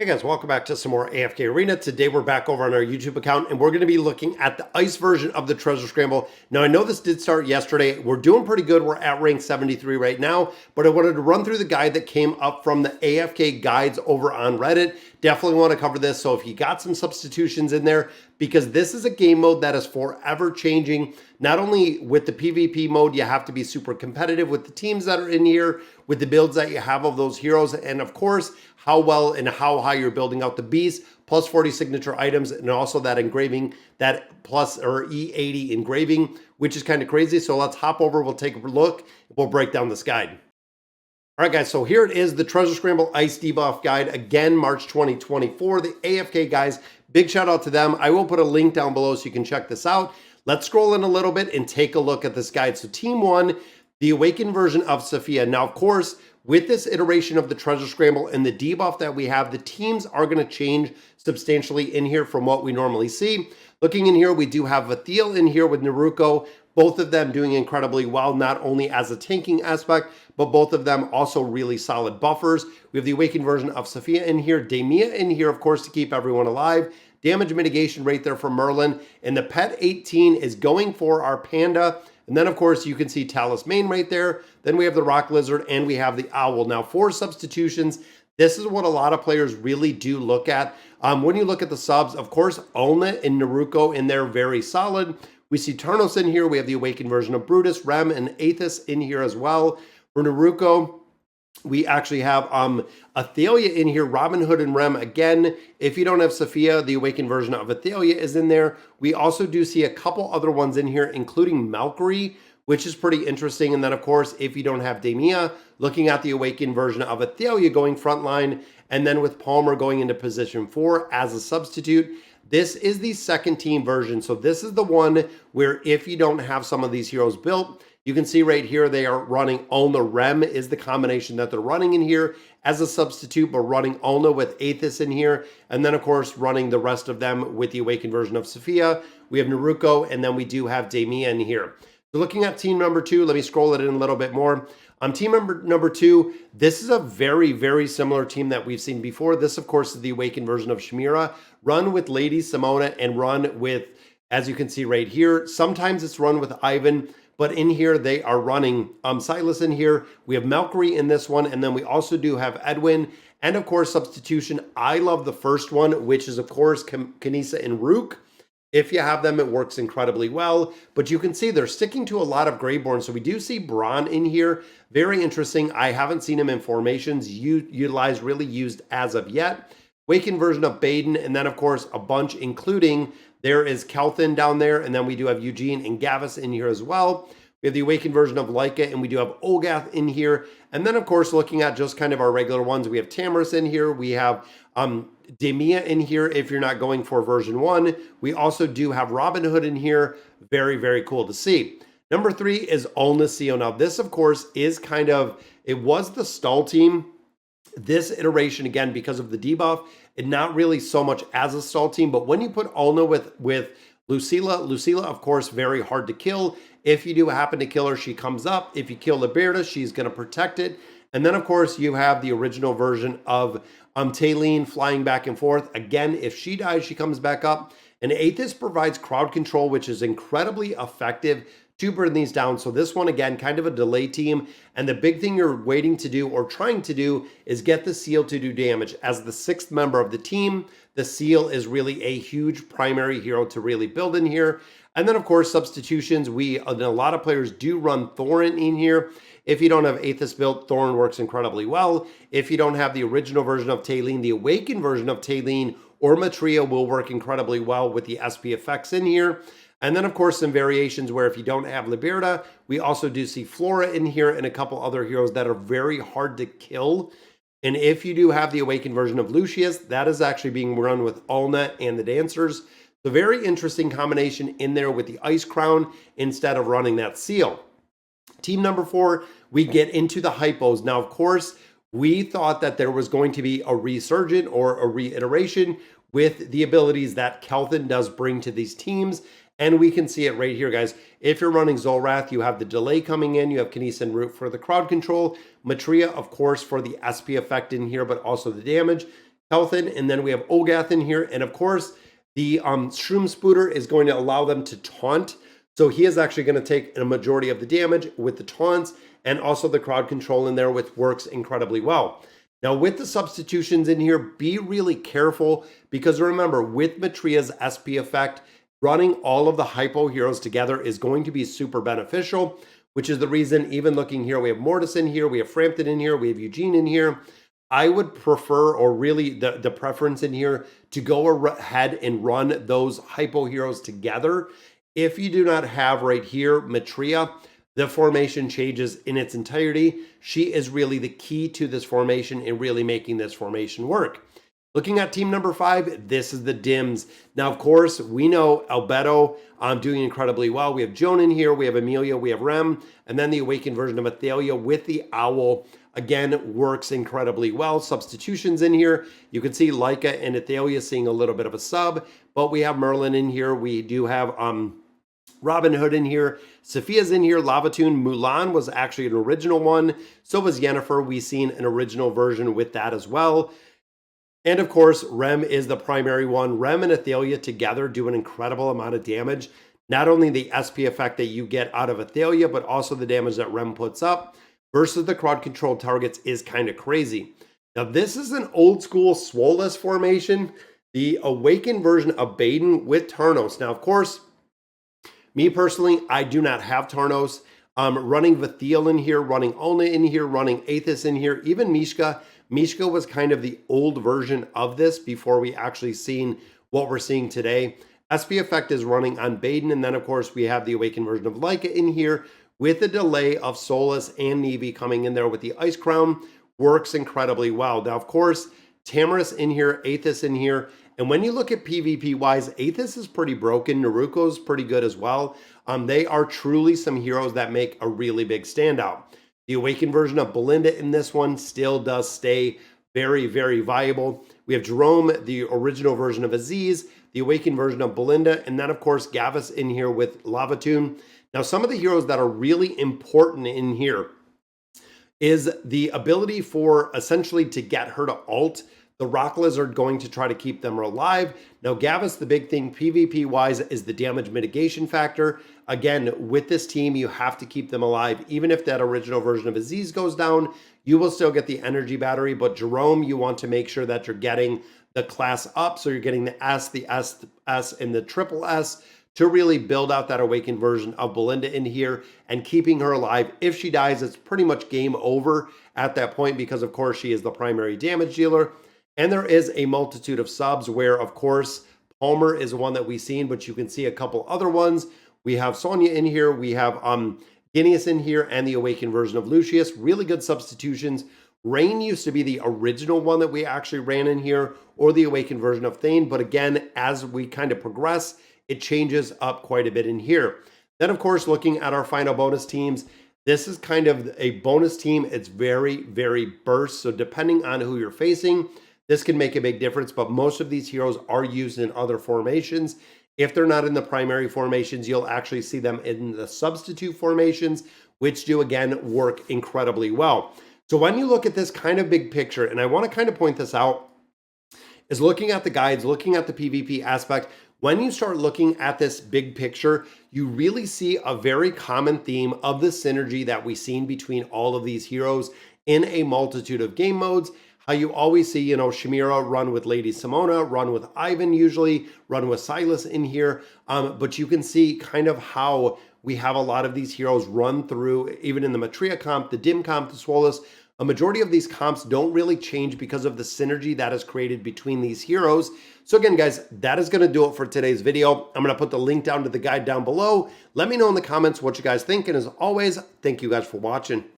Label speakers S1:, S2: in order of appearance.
S1: Hey guys, welcome back to some more AFK Arena. Today we're back over on our YouTube account and we're going to be looking at the ice version of the Treasure Scramble. Now I know this did start yesterday. We're doing pretty good. We're at rank 73 right now, but I wanted to run through the guide that came up from the AFK guides over on Reddit. Definitely want to cover this. So if you got some substitutions in there, because this is a game mode that is forever changing. Not only with the PvP mode, you have to be super competitive with the teams that are in here, with the builds that you have of those heroes, and of course, how well and how high you're building out the beast, plus 40 signature items, and also that engraving, that plus or E80 engraving, which is kind of crazy. So let's hop over, we'll take a look, we'll break down this guide. All right, guys, so here it is, the Treasure Scramble Ice Debuff Guide, again, March 2024, the AFK guys. Big shout out to them. I will put a link down below so you can check this out. Let's scroll in a little bit and take a look at this guide. So Team 1, the Awakened version of Sophia. Now, of course, with this iteration of the Treasure Scramble and the debuff that we have, the teams are going to change substantially in here from what we normally see. Looking in here, we do have Vathiel in here with Naruko, both of them doing incredibly well, not only as a tanking aspect, but both of them also really solid buffers. We have the Awakened version of Sophia in here, Demia in here, of course, to keep everyone alive. Damage mitigation rate there for Merlin. And the pet 18 is going for our Panda. And then, of course, you can see Talisman right there. Then we have the Rock Lizard and we have the Owl. Now, for substitutions, this is what a lot of players really do look at. When you look at the subs, of course, Ulna and Naruko in there, very solid. We see Turnos in here. We have the Awakened version of Brutus, Rem, and Aethys in here as well. For Naruko, we actually have Athalia in here, Robin Hood and Rem. Again, if you don't have Sophia, the Awakened version of Athalia is in there. We also do see a couple other ones in here, including Valkyrie, which is pretty interesting. And then, of course, if you don't have Demia, looking at the Awakened version of Athalia going frontline, and then with Palmer going into position 4 as a substitute. This is the second team version. So this is the one where if you don't have some of these heroes built, you can see right here, they are running Ulna. Rem is the combination that they're running in here as a substitute, but running Ulna with Aethys in here. And then, of course, running the rest of them with the Awakened version of Sophia. We have Naruko, and then we do have Demia in here. So looking at team number 2, let me scroll it in a little bit more. Team number 2, this is a very, very similar team that we've seen before. This, of course, is the Awakened version of Chimera. Run with Lady Simona and run with, as you can see right here, sometimes it's run with Ivan, but in here they are running Silas in here. We have Valkyrie in this one, and then we also do have Edwin. And of course, substitution. I love the first one, which is, of course, Kanisa and Rook. If you have them, it works incredibly well. But you can see they're sticking to a lot of Greyborn. So we do see Braun in here. Very interesting. I haven't seen him in formations utilized, really used as of yet. Awakened version of Baden. And then, of course, a bunch, including there is Kelthin down there. And then we do have Eugene and Gavis in here as well. We have the Awakened version of Leica, and we do have Olgath in here. And then, of course, looking at just kind of our regular ones, we have Tamris in here. We have Demia in here if you're not going for version 1. We also do have Robin Hood in here. Very, very cool to see. Number 3 is Ulnacio. Now, this, of course, is kind of, it was the stall team. This iteration, again, because of the debuff, and not really so much as a stall team, but when you put Ulna with Lucilla, of course, very hard to kill. If you do happen to kill her, she comes up. If you kill Liberta, she's going to protect it. And then, of course, you have the original version of Taylene flying back and forth. Again, if she dies, she comes back up. And Aethys provides crowd control, which is incredibly effective to burn these down. So this one, again, kind of a delay team. And the big thing you're waiting to do or trying to do is get the seal to do damage. As the 6th member of the team, the seal is really a huge primary hero to really build in here. And then, of course, substitutions. A lot of players do run Thorin in here. If you don't have Aethys built, Thorin works incredibly well. If you don't have the original version of Taylene, the Awakened version of Taylene or Matria will work incredibly well with the SP effects in here. And then, of course, some variations where if you don't have Liberta, we also do see Flora in here and a couple other heroes that are very hard to kill. And if you do have the Awakened version of Lucius, that is actually being run with Ulna and the Dancers. So very interesting combination in there with the Ice Crown instead of running that seal. Team number 4, we get into the hypos. Now, of course, we thought that there was going to be a resurgent or a reiteration with the abilities that Kelthin does bring to these teams. And we can see it right here, guys. If you're running Zolrath, you have the delay coming in. You have Kanisa and Root for the crowd control. Matria, of course, for the SP effect in here, but also the damage. Healthin, and then we have Olgath in here. And of course, the Shroom Spooter is going to allow them to taunt. So he is actually going to take a majority of the damage with the taunts and also the crowd control in there, which works incredibly well. Now with the substitutions in here, be really careful because remember, with Matria's SP effect, running all of the hypo heroes together is going to be super beneficial, which is the reason, even looking here, we have Mortis in here, we have Frampton in here, we have Eugene in here. I would prefer, or really the preference in here, to go ahead and run those hypo heroes together. If you do not have right here Matria, the formation changes in its entirety. She is really the key to this formation and really making this formation work. Looking at team number 5, this is the Dims. Now, of course, we know Albedo doing incredibly well. We have Joan in here, we have Amelia, we have Rem, and then the awakened version of Athalia with the Owl. Again, works incredibly well. Substitutions in here. You can see Leica and Athalia seeing a little bit of a sub, but we have Merlin in here. We do have Robin Hood in here. Sophia's in here. Lavatoon. Mulan was actually an original one. So was Yennefer. We've seen an original version with that as well. And of course, Rem is the primary one. Rem and Athalia together do an incredible amount of damage. Not only the SP effect that you get out of Athalia, but also the damage that Rem puts up versus the crowd control targets is kind of crazy. Now, this is an old school Swolless formation, the awakened version of Baden with Tarnos. Now, of course, me personally, I do not have Tarnos. Running Vathiel in here, running Ulna in here, running Aethys in here, even Mishka. Mishka was kind of the old version of this before we actually seen what we're seeing today. SP effect is running on Baden, and then of course we have the awakened version of Leica in here with the delay of Solus and Neve coming in there with the Ice Crown. Works incredibly well. Now, of course, Tamaris in here, Aethys in here, and when you look at PvP-wise, Aethys is pretty broken. Naruko's pretty good as well. They are truly some heroes that make a really big standout. The awakened version of Belinda in this one still does stay very, very viable. We have Jerome, the original version of Aziz, the awakened version of Belinda, and then of course Gavis in here with Lavatoon. Now, some of the heroes that are really important in here is the ability for essentially to get her to ult. The Rock Lizard going to try to keep them alive. Now, Gavis, the big thing PvP-wise is the damage mitigation factor. Again, with this team, you have to keep them alive. Even if that original version of Aziz goes down, you will still get the energy battery. But Jerome, you want to make sure that you're getting the class up. So you're getting the S, and the triple S to really build out that awakened version of Belinda in here and keeping her alive. If she dies, it's pretty much game over at that point because, of course, she is the primary damage dealer. And there is a multitude of subs where, of course, Palmer is one that we've seen, but you can see a couple other ones. We have Sonya in here. We have Guineas in here and the awakened version of Lucius. Really good substitutions. Rain used to be the original one that we actually ran in here, or the awakened version of Thane. But again, as we kind of progress, it changes up quite a bit in here. Then, of course, looking at our final bonus teams, this is kind of a bonus team. It's very, very burst. So depending on who you're facing, this can make a big difference, but most of these heroes are used in other formations. If they're not in the primary formations, you'll actually see them in the substitute formations, which do, again, work incredibly well. So when you look at this kind of big picture, and I want to kind of point this out, is looking at the guides, looking at the PvP aspect. When you start looking at this big picture, you really see a very common theme of the synergy that we've seen between all of these heroes in a multitude of game modes. How you always see, Shamira run with Lady Simona, run with Ivan usually, run with Silas in here. But you can see kind of how we have a lot of these heroes run through, even in the Matria comp, the Dim comp, the Swolless. A majority of these comps don't really change because of the synergy that is created between these heroes. So again, guys, that is going to do it for today's video. I'm going to put the link down to the guide down below. Let me know in the comments what you guys think. And as always, thank you guys for watching.